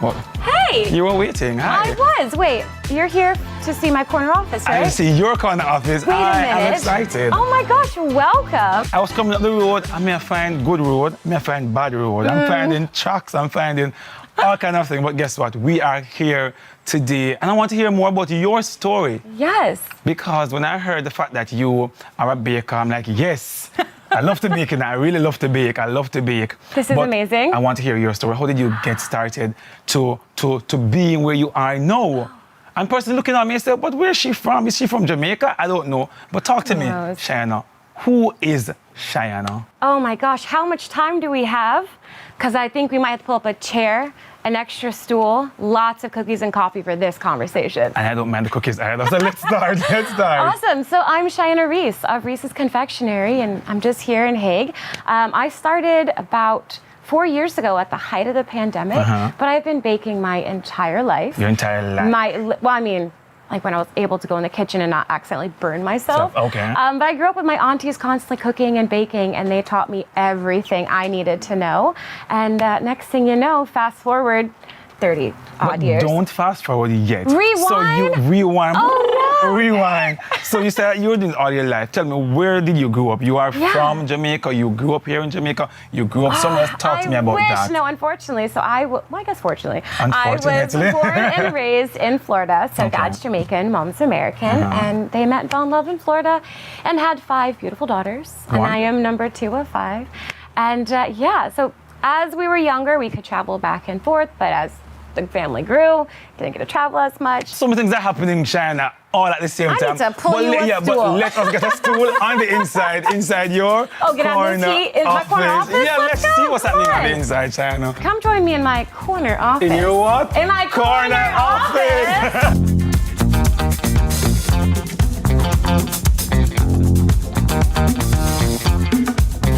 What? Hey! You were waiting. Hi. I was. Wait, you're here to see my corner office, right? I see your corner office. Wait a minute. I'm excited. Oh my gosh, welcome. I was coming up the road, I may find good road, I may find bad road. I'm finding trucks, I'm finding all kind of things. But guess what? We are here today, and I want to hear more about your story. Yes. Because when I heard the fact that you are a baker, I'm like, yes. I love to bake, and I really love to bake. I love to bake. This is amazing. I want to hear your story. How did you get started to being where you are now? I'm personally looking at me and say, but where is she from? Is she from Jamaica? I don't know. But talk to me, Cheyenne. Who is Cheyenne? Oh my gosh, how much time do we have? Because I think we might have to pull up a chair, an extra stool, lots of cookies and coffee for this conversation. And I don't mind the cookies either, so let's start. Awesome. So I'm Cheyenne Reese of Reese's Confectionery, and I'm just here in Hague. I started about 4 years ago at the height of the pandemic, but I've been baking my entire life. Your entire life? Well, I mean, like when I was able to go in the kitchen and not accidentally burn myself. Okay. But I grew up with my aunties constantly cooking and baking, and they taught me everything I needed to know. And next thing you know, fast forward 30 odd years. Don't fast forward yet. Rewind? So you rewind. Oh no! Rewind. So you said you were doing all your life. Tell me, where did you grow up? You are from Jamaica. You grew up here in Jamaica. You grew up somewhere else. Talk to me about that. No, unfortunately. So well, I guess fortunately. Unfortunately. I was born and raised in Florida. So Dad's Jamaican, Mom's American. And they met and fell in love in Florida and had 5 beautiful daughters. And I am number 2 of 5. And so as we were younger, we could travel back and forth. But as the family grew, didn't get to travel as much. Some things are happening in China all at the same time. I need to pull you a stool. But let us get a stool on the inside your get on this seat in my corner office? Yeah, let's see what's happening on the inside, China. Come join me in my corner office. In your what? In my corner office.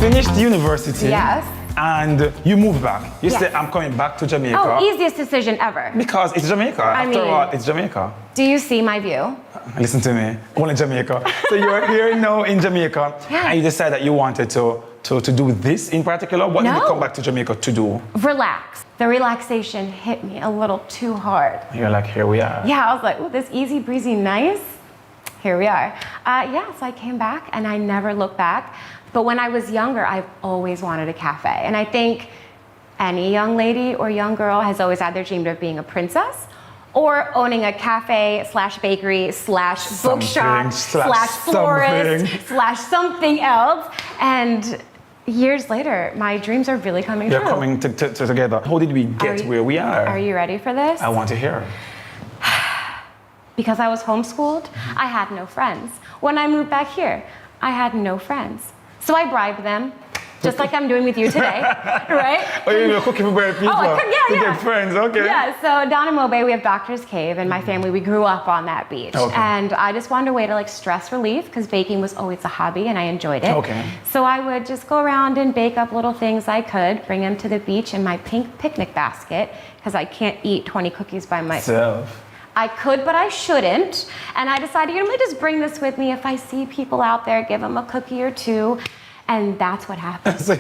Finished university. Yes. And you moved back. You said, I'm coming back to Jamaica. Oh, easiest decision ever. Because it's Jamaica. After all, it's Jamaica. Do you see my view? Listen to me. Only Jamaica. So you're here now in Jamaica. And you decided that you wanted to do this in particular. What did you come back to Jamaica to do? Relax. The relaxation hit me a little too hard. You're like, here we are. Yeah, I was like, ooh, this easy breezy nice. Here we are. So I came back and I never looked back. But when I was younger, I've always wanted a cafe. And I think any young lady or young girl has always had their dream of being a princess or owning a cafe / bakery / bookshop / florist / something else. And years later, my dreams are really coming true. They're coming together. How did we get where we are? Are you ready for this? I want to hear. Because I was homeschooled, I had no friends. When I moved back here, I had no friends. So I bribed them, just like I'm doing with you today, right? Oh, you're cooking for people? To get friends, okay. Yeah, so down in Mobay, we have Doctor's Cave, and my family, we grew up on that beach. And I just wanted a way to stress relief, because baking was always a hobby, and I enjoyed it. So I would just go around and bake up little things I could, bring them to the beach in my pink picnic basket, because I can't eat 20 cookies by myself. I could, but I shouldn't. And I decided, let me just bring this with me. If I see people out there, give them a cookie or two. And that's what happened. So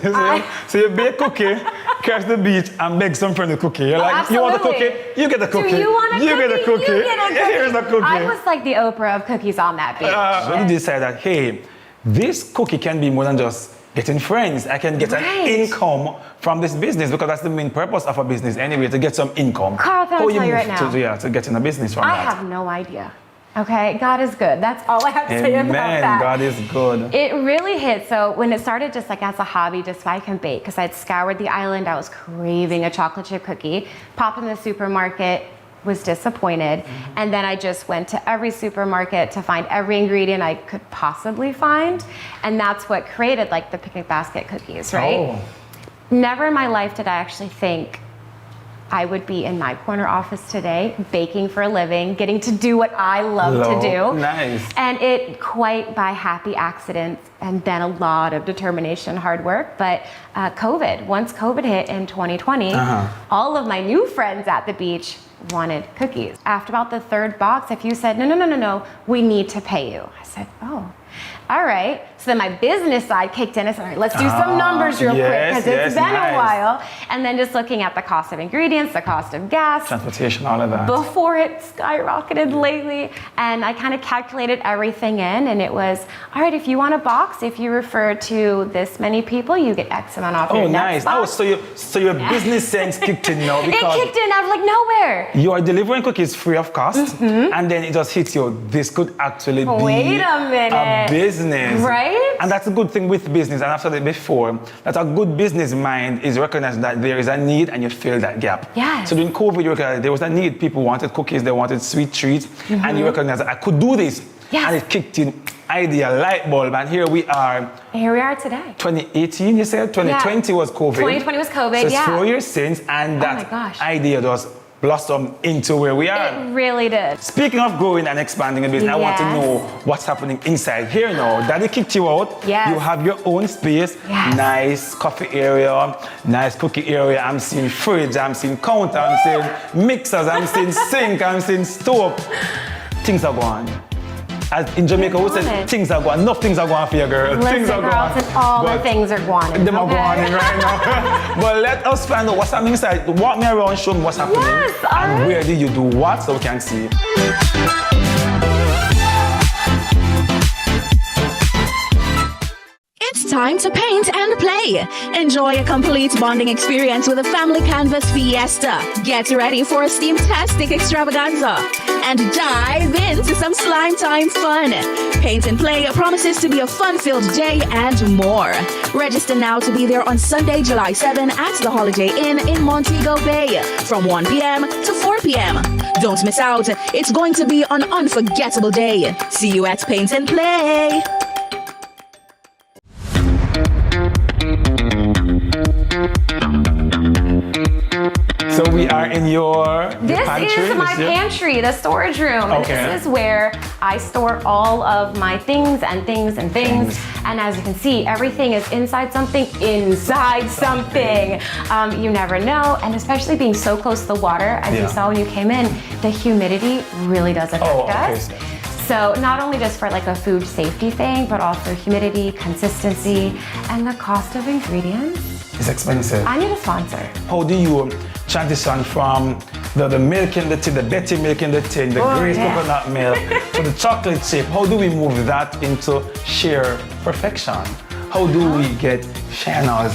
you bake cookie, catch the beach, and beg some friend a cookie. You're like, you want a cookie? You get a cookie. Do you want a cookie? You get a cookie. You get a cookie. Here's a cookie. I was like the Oprah of cookies on that beach. When you decide that, hey, this cookie can be more than just getting friends. I can get an income from this business, because that's the main purpose of a business anyway, to get some income. Carl, I'll tell you right now. To get in a business from that. I have no idea. Okay, God is good. That's all I have to say about that. Amen, God is good. It really hit. So when it started just as a hobby, just so I can bake, because I'd scoured the island, I was craving a chocolate chip cookie, popped in the supermarket, was disappointed. And then I just went to every supermarket to find every ingredient I could possibly find. And that's what created the picnic basket cookies, right? Never in my life did I actually think I would be in my corner office today, baking for a living, getting to do what I love to do. Nice. And it quite by happy accident, and then a lot of determination, hard work. But once COVID hit in 2020, all of my new friends at the beach wanted cookies. After about the 3rd box, if you said, no, we need to pay you. I said, oh. all right. So then my business side kicked in. I said, all right, let's do some numbers real quick because it's been a while. And then just looking at the cost of ingredients, the cost of gas. Transportation, all of that. Before it skyrocketed lately. And I kind of calculated everything in, and it was, all right, if you want a box, if you refer to this many people, you get X amount off your next box. So your business sense kicked in now because it kicked in out of like nowhere. You are delivering cookies free of cost, and then it just hits you. This could actually be a business. Right? And that's a good thing with business, and I've said it before, that a good business mind is recognizing that there is a need and you fill that gap. Yes. So during COVID, you recognize there was a need. People wanted cookies, they wanted sweet treats, and you recognize that I could do this. Yes. And it kicked in, idea, light bulb, and here we are. Here we are today. 2018, you said? 2020 was COVID. 2020 was COVID, so it's 4 years since, and that idea just blossomed into where we are. It really did. Speaking of growing and expanding a business, I want to know what's happening inside here now. Daddy kicked you out. Yes. You have your own space. Yes. Nice coffee area, nice cookie area. I'm seeing fridge, I'm seeing counter, I'm seeing mixers, I'm seeing sink, I'm seeing stove. Things are going. As in Jamaica, we said things are going. Enough things are going for you, girl. Listen, things are girls, going. And all the things are going. Them are going right now. But let us find out what's happening inside. Walk me around, show me what's happening. Yes, and where did you do what so we can see. It's time to paint and play. Enjoy a complete bonding experience with a family canvas fiesta. Get ready for a steam-tastic extravaganza and dive into some slime time fun. Paint and Play promises to be a fun-filled day and more. Register now to be there on Sunday, July 7 at the Holiday Inn in Montego Bay from 1 p.m. to 4 p.m. Don't miss out. It's going to be an unforgettable day. See you at Paint and Play. So we are in your pantry? This is my pantry, the storage room. Okay. And this is where I store all of my things and things and things. And as you can see, everything is inside something. You never know. And especially being so close to the water, as you saw when you came in, the humidity really does affect us. So not only just for like a food safety thing, but also humidity, consistency, and the cost of ingredients. It's expensive. I need a sponsor. How do you transition from the milk in the tin, the Betty milk in the tin, the Grace coconut milk, to the chocolate chip? How do we move that into sheer perfection? How do we get Shayna's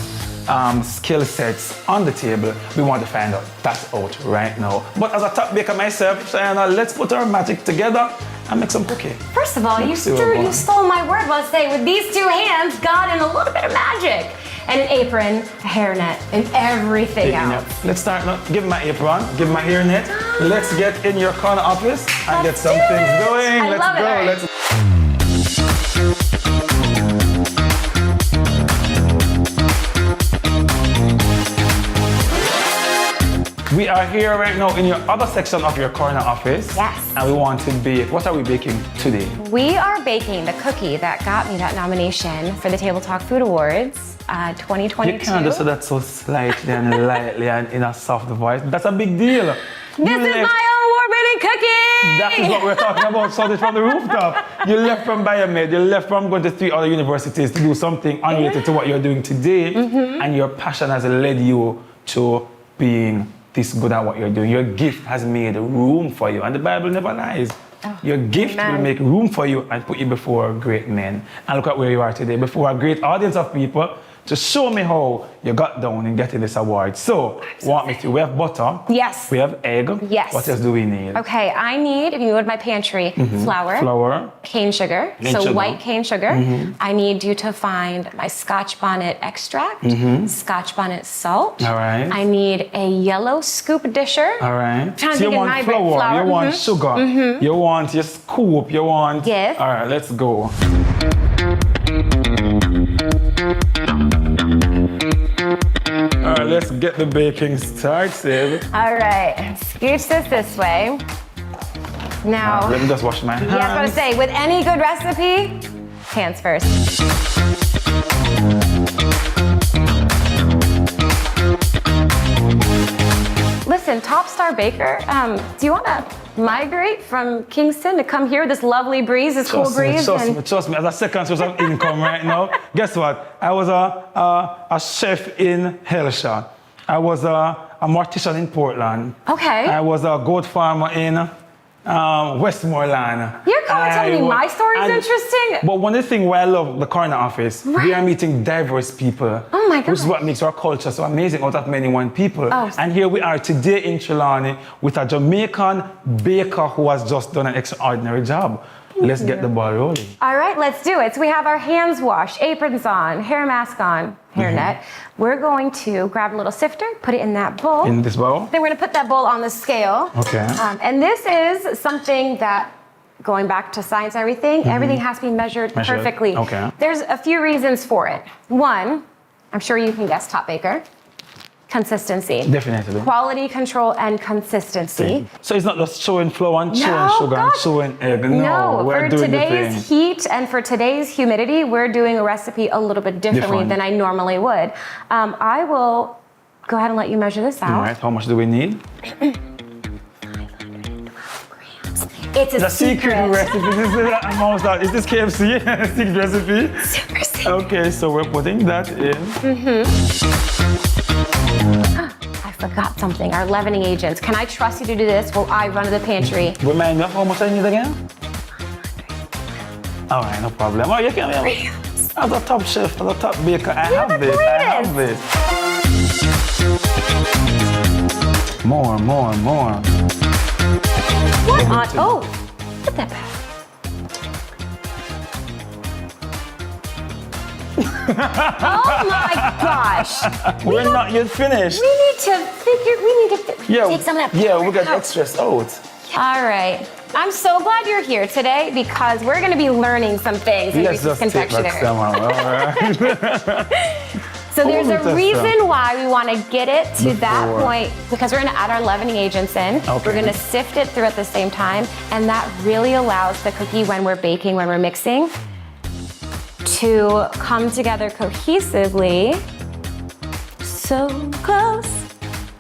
skill sets on the table? We want to find out that out right now. But as a top baker myself, Shayna, let's put our magic together and make some cookie. First of all, you stole my word. Let's say with these two hands, God, and a little bit of magic. And an apron, a hairnet, and everything else. Let's start now. Give my apron, give my hairnet. Let's get in your corner office and get some things going. Let's go. We are here right now in your other section of your corner office. Yes. And we want to bake. What are we baking today? We are baking the cookie that got me that nomination for the Table Talk Food Awards 2022. You can't just say that so slightly and lightly and in a soft voice. That's a big deal. This is my award-winning cookie! That is what we're talking about, sorted from the rooftop. You left from Biomed, you left from going to 3 other universities to do something unrelated to what you're doing today, and your passion has led you to being this good at what you're doing. Your gift has made room for you, and the Bible never lies. Your gift will make room for you and put you before great men. And look at where you are today, before a great audience of people, to show me how you got down in getting this award. So, walk me through. We have butter. Yes. We have egg. Yes. What else do we need? Okay, I need, if you go to my pantry, flour. Cane sugar. White cane sugar. I need you to find my Scotch bonnet extract, Scotch bonnet salt. All right. I need a yellow scoop disher. All right. So you want flour, you want sugar, you want your scoop, you want... Yes. All right, let's go. All right, let's get the baking started. All right, scooch this way. Now, let me just wash my hands. Yeah, I was going to say, with any good recipe, hands first. Listen, listen, Top Star Baker, do you want to migrate from Kingston to come here with this lovely breeze, this cool breeze? Trust me, as a second source of income right now, guess what? I was a chef in Hellshire. I was a mortician in Portland. Okay. I was a goat farmer in Westmoreland. You're telling me my story is interesting? But one of the things why I love the coroner office, we are meeting diverse people. Oh my God. Which is what makes our culture so amazing out of many one people. Oh. And here we are today in Trelawney with a Jamaican baker who has just done an extraordinary job. Let's get the ball rolling. All right, let's do it. So we have our hands washed, aprons on, hair mask on, hairnet. We're going to grab a little sifter, put it in that bowl. In this bowl? Then we're gonna put that bowl on the scale. Okay. And this is something that, going back to science and everything, everything has to be measured perfectly. Okay. There's a few reasons for it. One, I'm sure you can guess, Top Baker. Consistency. Definitely. Quality control and consistency. So it's not just showing flour and showing sugar and showing egg. No, we're for doing today's the thing. heat and for today's humidity, we're doing a recipe a little bit differently than I normally would. I will go ahead and let you measure this out. All right, how much do we need? 512 grams. It's a secret recipe. Is this KFC? Secret recipe? Super secret. Okay, so we're putting that in. I forgot something. Our leavening agents. Can I trust you to do this while I run to the pantry? Remind me of how much I need again? All right, no problem. Oh, you can. As a top chef, as a top baker, I have this. More. What on? Oh, put that back. Oh my gosh. We're not yet finished. We need to take some of that. Yeah, we got extras out. All right. I'm so glad you're here today because we're going to be learning some things in Let's Reese's just take Confectionery. back some, all right? So there's a reason why we want to get it to that point because we're going to add our leavening agents in. Okay. We're going to sift it through at the same time, and that really allows the cookie when we're baking, when we're mixing, to come together cohesively. So close,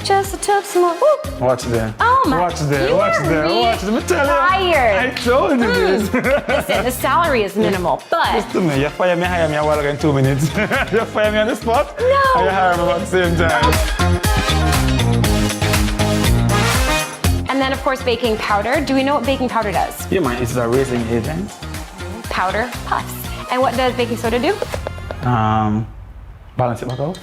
just a touch more. Woo. Watch there. Oh my! Watch there. You Watch are there. Watch there. tired. I told you this. Listen, the salary is minimal, but Listen to me. You fire me, hire me a while ago in 2 minutes. You fire me on the spot. No. And you hire me at the same time. And then of course baking powder. Do we know what baking powder does? You mind? It's a raising agent. Powder puffs. And what does baking soda do? Balance it back out.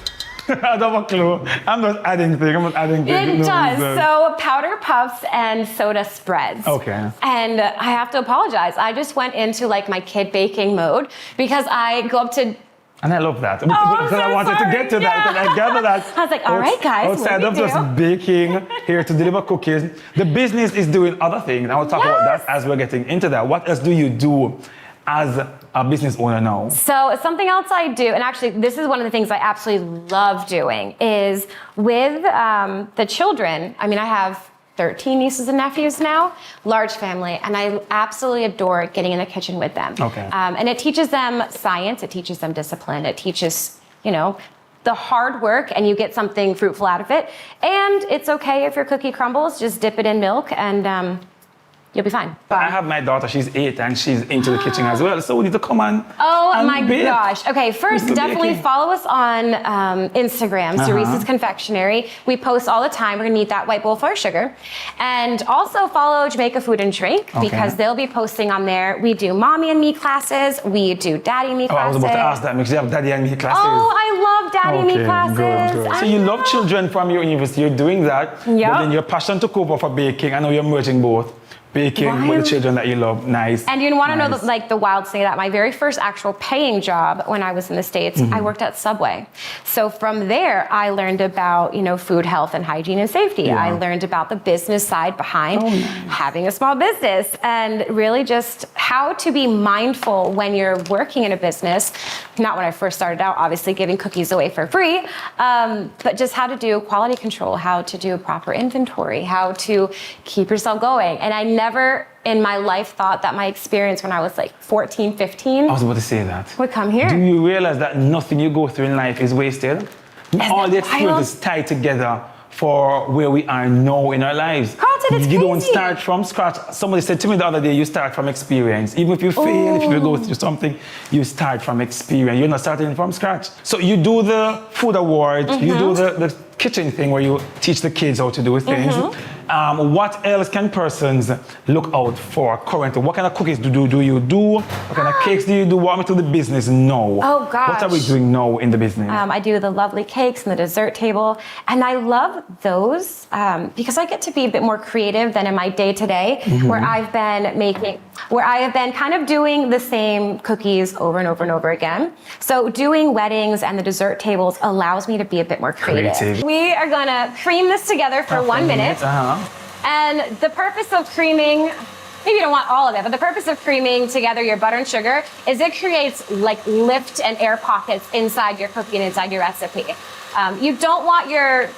I don't have a clue. I'm just adding things. It does. So powder puffs and soda spreads. Okay. And I have to apologize. I just went into like my kid baking mode because I go up to. And I love that. Because I wanted to get to that. Because I gather that. I was like, all right, guys. Outside of just baking, here to deliver cookies, the business is doing other things. And I'll talk about that as we're getting into that. What else do you do as a business owner now? So something else I do, and actually this is one of the things I absolutely love doing, is with the children. I mean, I have 13 nieces and nephews now, large family, and I absolutely adore getting in the kitchen with them. Okay. And it teaches them science, it teaches them discipline, it teaches, the hard work, and you get something fruitful out of it. And it's okay if your cookie crumbles, just dip it in milk and you'll be fine. I have my daughter, she's 8 and she's into the kitchen as well. So we need to come on. Oh and my bake. gosh. Okay, first definitely baking. follow us on Instagram, Cerese's Confectionery. We post all the time. We're gonna need that white bowl for our sugar. And also follow Jamaica Food and Drink because they'll be posting on there. We do mommy and me classes. We do daddy and me I classes. was about to ask that because you have daddy and me classes. Oh, I love daddy and me classes. Good. So you love children from your university. You're doing that. Yep. But then your passion took over for baking. I know you're merging both. Baking with the children that you love. Nice. And you want to know the wild thing that my very first actual paying job when I was in the States, I worked at Subway. So from there, I learned about, food health and hygiene and safety. Yeah. I learned about the business side behind having a small business and really just how to be mindful when you're working in a business. Not when I first started out, obviously giving cookies away for free, but just how to do quality control, how to do proper inventory, how to keep yourself going. And I never in my life thought that my experience when I was like 14, 15 I was about to say that. would come here. Do you realize that nothing you go through in life is wasted? All the experiences tied together for where we are now in our lives. Carlton, it's You don't crazy. start from scratch. Somebody said to me the other day, you start from experience. Even if you fail, if you go through something, you start from experience. You're not starting from scratch. So you do the food award, you do the kitchen thing where you teach the kids how to do things. What else can persons look out for currently? What kind of cookies do you do? What kind of cakes do you do? Walk me through the business now. Oh, gosh. What are we doing now in the business? I do the lovely cakes and the dessert table, and I love those because I get to be a bit more creative than in my day-to-day, where I have been kind of doing the same cookies over and over and over again. So doing weddings and the dessert tables allows me to be a bit more creative. We are gonna cream this together for 1 minute. And the purpose of creaming, maybe you don't want all of it, but the purpose of creaming together your butter and sugar is it creates like lift and air pockets inside your cookie and inside your recipe. You don't want your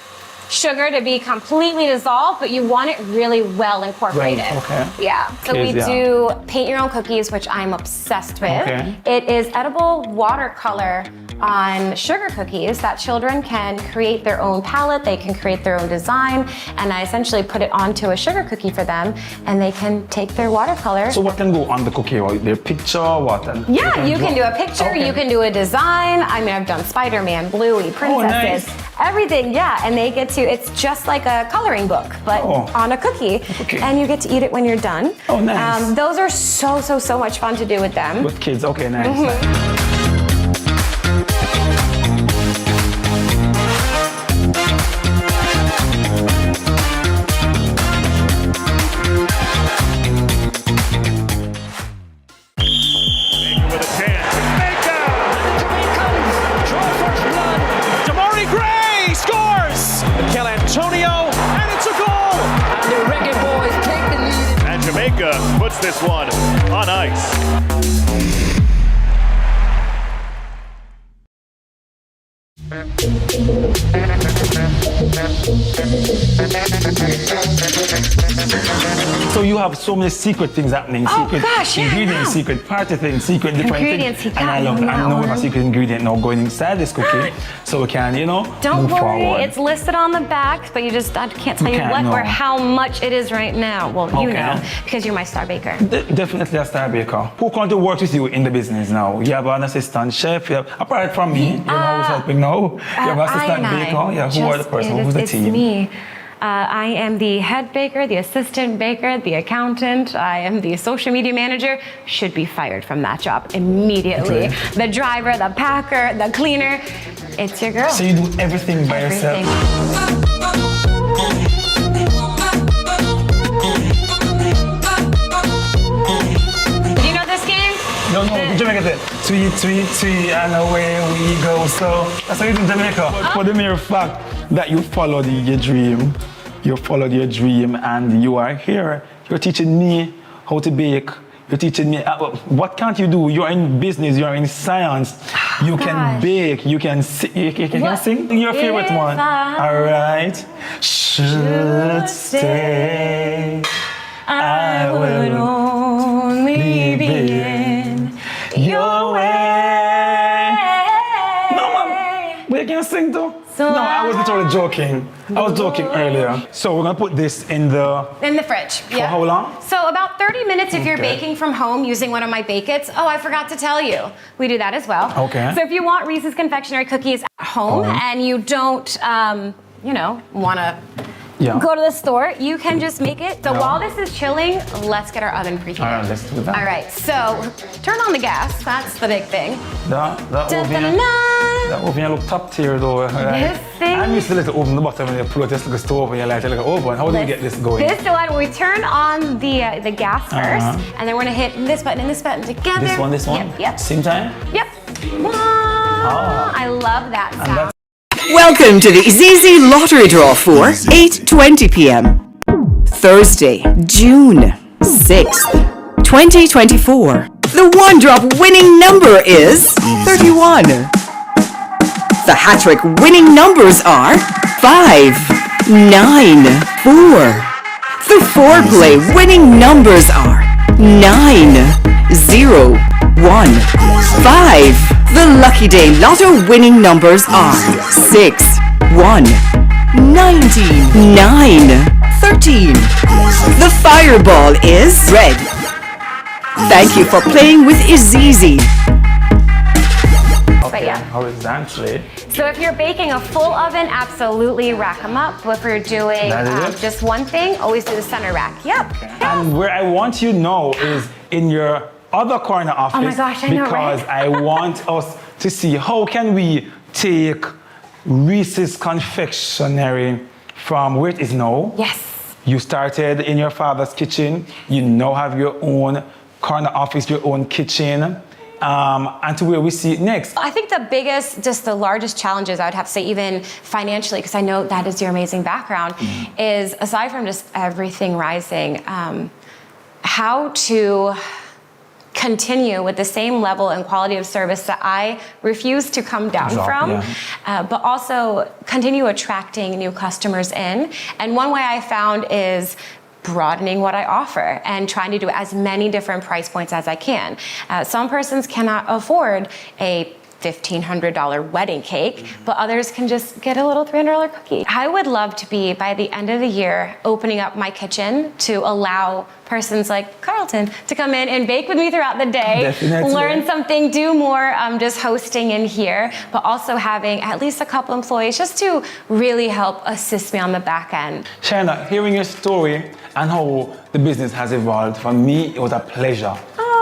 sugar to be completely dissolved, but you want it really well incorporated. Right, okay. Yeah. So we do paint your own cookies, which I'm obsessed with. Okay. It is edible watercolor on sugar cookies that children can create their own palette, they can create their own design, and I essentially put it onto a sugar cookie for them, and they can take their watercolor. So what can go on the cookie? Their picture, what? Yeah, you can do a picture, you can do a design. I mean, I've done Spider-Man, Bluey, princesses, everything, yeah. And they get to, it's just like a coloring book, but on a cookie. And you get to eat it when you're done. Oh, nice. Those are so much fun to do with them. With kids, okay, nice. Puts this one on ice. So you have so many secret things happening, secret ingredients, secret party things, secret different ingredients things. And I know a secret ingredient now going inside this cookie, so we can, Don't move worry, forward. it's listed on the back, but I can't tell you what or how much it is right now. Well, you know, because you're my star baker. Definitely a star baker. Who can to work with you in the business now? You have an assistant chef, apart from me, you know who's helping now. You have an assistant baker. Yeah, who are the person? Who's the team? It's me. I am the head baker, the assistant baker, the accountant. I am the social media manager. Should be fired from that job immediately. Okay. The driver, the packer, the cleaner. It's your girl. So you do everything by yourself? Do you know this game? No, Jamaica said, sweet, and away we go. So that's how you do in Jamaica. But for the mere fact that you followed your dream, and you are here, you're teaching me how to bake. You're teaching me, what can't you do? You're in business, you're in science. You can bake, you can sing. You can sing your favorite one. All right. Should stay, I will only be in your way. No, man, we can sing though. So no, I was literally joking. I was joking earlier. So we're gonna put this in the fridge. For how long? So about 30 minutes if you're baking from home using one of my Bake-Its. Oh, I forgot to tell you. We do that as well. Okay. So if you want Reese's confectionery cookies at home and you don't, want to go to the store, you can just make it. So while this is chilling, let's get our oven preheated. All right, let's do that. All right, so turn on the gas. That's the big thing. That oven look top tier though. This thing. I'm used to the little oven in the bottom and you pull out this little stove and you light a little oven. How do you get this going? This one, we turn on the gas first, and then we're gonna hit this button and this button together. This one? Yep. Same time? Yep. I love that sound. Welcome to the ZZ Lottery Draw for 8:20 p.m. Thursday, June 6th, 2024. The one-drop winning number is 31. The hat-trick winning numbers are 5, 9, 4. The four-play winning numbers are 9, 0, 1, 5. The Lucky Day Lotto winning numbers are 6, 1, 19, 9, 13. The fireball is red. Thank you for playing with Izizi. But yeah. Horizontally. So if you're baking a full oven, absolutely rack them up. But if you're doing just one thing, always do the center rack. Yep. And where I want you know is in your other corner office. Oh my gosh, I know, because right? I want us to see how can we take Reese's Confectionery from where it is now. Yes. You started in your father's kitchen. You now have your own corner office, your own kitchen. And to where we see it next. I think the biggest, just the largest challenges, I would have to say even financially, because I know that is your amazing background, is aside from just everything rising, how to continue with the same level and quality of service that I refuse to come down from, but also continue attracting new customers in. And one way I found is broadening what I offer and trying to do as many different price points as I can. Some persons cannot afford a $1,500 wedding cake, but others can just get a little $300 cookie. I would love to be, by the end of the year, opening up my kitchen to allow persons like Carlton to come in and bake with me throughout the day, Definitely. learn something, do more just hosting in here, but also having at least a couple employees just to really help assist me on the back end. Shaina, hearing your story and how the business has evolved, for me, it was a pleasure.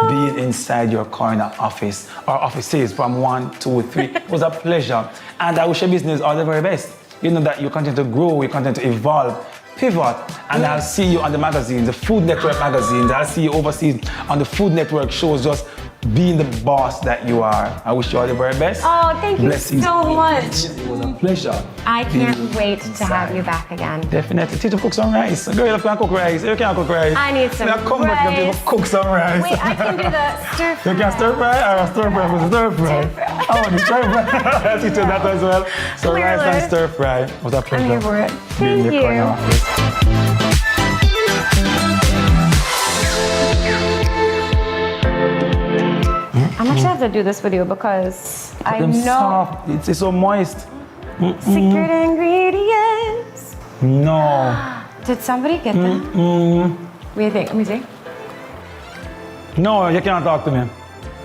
Being inside your corner office or offices from 1, 2, 3 was a pleasure. And I wish your business all the very best. You know that you continue to grow, you continue to evolve, pivot, and I'll see you on the magazines, the Food Network magazines. I'll see you overseas on the Food Network shows, just being the boss that you are. I wish you all the very best. Oh, thank you Blessings. so much. It was a pleasure. I can't wait to have you back again. Definitely. Teach you to cook some rice. Girl, if you can cook rice, you can cook rice. I need some Come back and cook some rice. Wait, I can do the stir fry. You can stir fry or stir fry with stir fry. I want to stir fry. I'll teach you that as well. So rice and stir fry. It was a pleasure. I'm here for it. being Thank your corner you. office. I'm actually have to do this with you because I Them know soft. It's so moist. secret ingredients. No. Did somebody get them? What do you think? Let me see. No, you can't talk to me.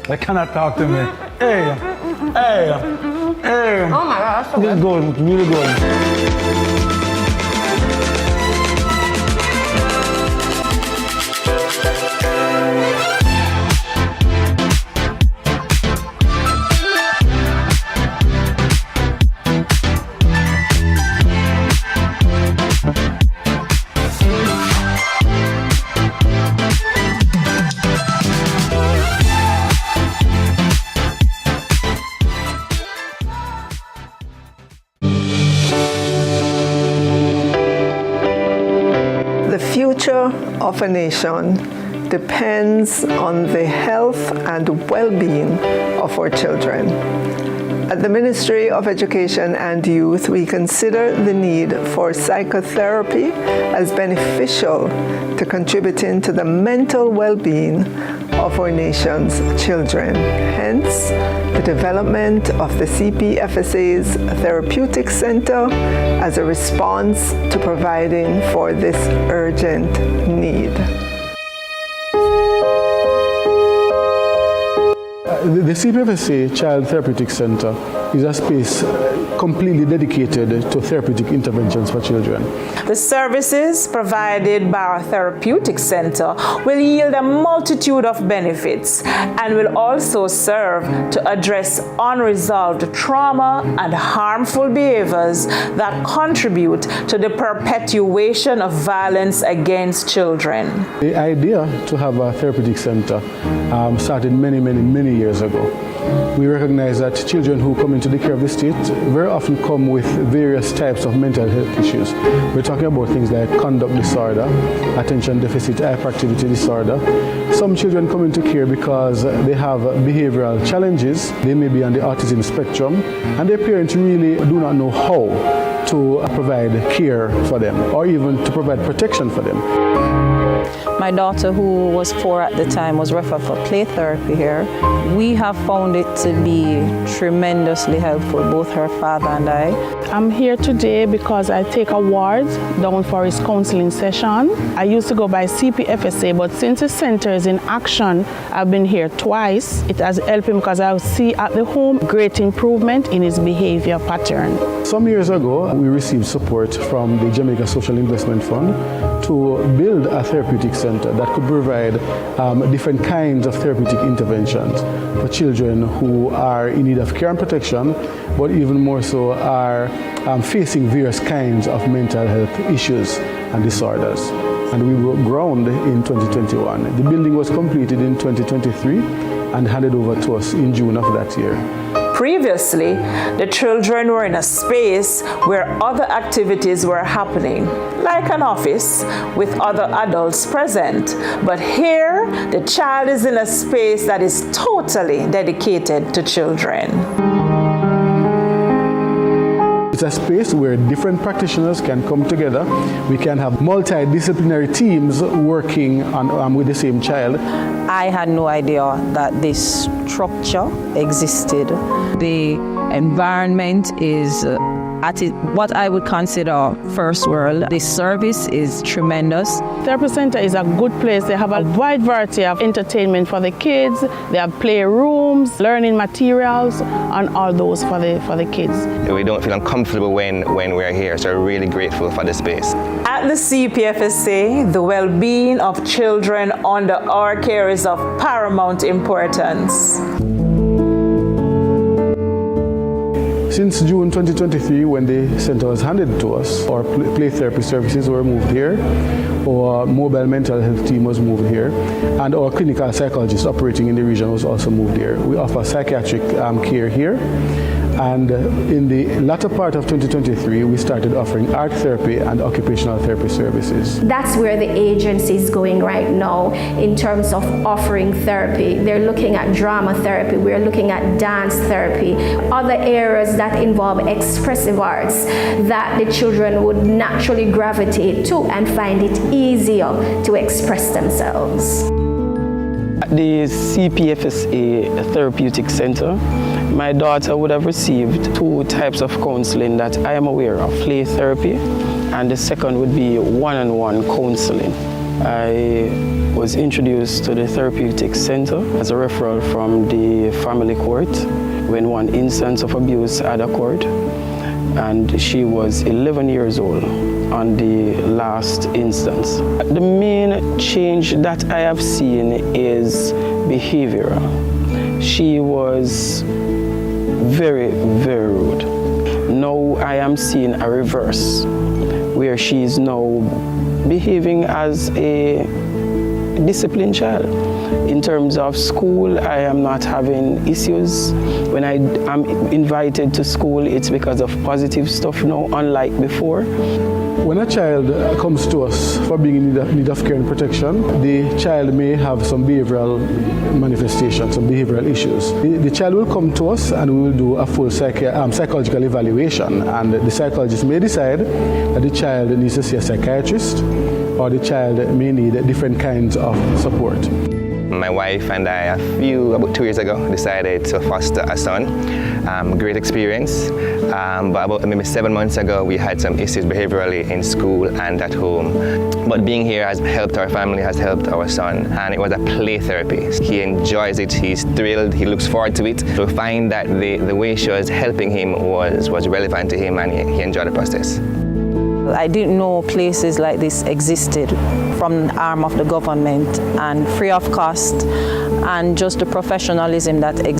You cannot talk to me. Hey. Hey. Hey. Oh my God, that's so This is good. good. It's really good. The future of a nation depends on the health and well-being of our children. At the Ministry of Education and Youth, we consider the need for psychotherapy as beneficial to contributing to the mental well-being of our nation's children. Hence, the development of the CPFSA's Therapeutic Center as a response to providing for this urgent need. The CVMTV Child Therapeutic Center is a space completely dedicated to therapeutic interventions for children. The services provided by our therapeutic center will yield a multitude of benefits and will also serve to address unresolved trauma and harmful behaviors that contribute to the perpetuation of violence against children. The idea to have a therapeutic center started many years ago. We recognize that children who come into the care of the state very often come with various types of mental health issues. We're talking about things like conduct disorder, attention deficit hyperactivity disorder. Some children come into care because they have behavioral challenges. They may be on the autism spectrum, and their parents really do not know how to provide care for them or even to provide protection for them. My daughter, who was 4 at the time, was referred for play therapy here. We have found it to be tremendously helpful, both her father and I. I'm here today because I take a ward down for his counseling session. I used to go by CPFSA, but since the center is in action, I've been here twice. It has helped him because I see at the home great improvement in his behavior pattern. Some years ago, we received support from the Jamaica Social Investment Fund to build a therapeutic center that could provide different kinds of therapeutic interventions for children who are in need of care and protection, but even more so are facing various kinds of mental health issues and disorders. And we broke ground in 2021. The building was completed in 2023 and handed over to us in June of that year. Previously, the children were in a space where other activities were happening, like an office with other adults present. But here, the child is in a space that is totally dedicated to children. It's a space where different practitioners can come together. We can have multidisciplinary teams working with the same child. I had no idea that this structure existed. The environment is at what I would consider first world. The service is tremendous. Therapy Center is a good place. They have a wide variety of entertainment for the kids. They have playrooms, learning materials, and all those for the kids. We don't feel uncomfortable when we're here, so we're really grateful for the space. At the CPFSA, the well-being of children under our care is of paramount importance. Since June 2023, when the center was handed to us, our play therapy services were moved here, our mobile mental health team was moved here, and our clinical psychologist operating in the region was also moved here. We offer psychiatric care here. And in the latter part of 2023, we started offering art therapy and occupational therapy services. That's where the agency is going right now in terms of offering therapy. They're looking at drama therapy, we're looking at dance therapy, other areas that involve expressive arts that the children would naturally gravitate to and find it easier to express themselves. At the CPFSA Therapeutic Center, my daughter would have received 2 types of counseling that I am aware of, play therapy, and the second would be one-on-one counseling. I was introduced to the Therapeutic Center as a referral from the family court when one instance of abuse had occurred, and she was 11 years old on the last instance. The main change that I have seen is behavioral. She was very, very rude. Now I am seeing a reverse, where she is now behaving as a disciplined child. In terms of school, I am not having issues. When I am invited to school, it's because of positive stuff now, unlike before. When a child comes to us for being in need of care and protection, the child may have some behavioral manifestations, some behavioral issues. The child will come to us and we will do a full psychological evaluation, and the psychologist may decide that the child needs to see a psychiatrist or the child may need different kinds of support. My wife and I, about 2 years ago, decided to foster a son. Great experience, but about maybe 7 months ago, we had some issues behaviorally in school and at home. But being here has helped our family, has helped our son, and it was a play therapy. He enjoys it, he's thrilled, he looks forward to it. To find that the way she was helping him was relevant to him, and he enjoyed the process. I didn't know places like this existed from the arm of the government, and free of cost, and just the professionalism that exists.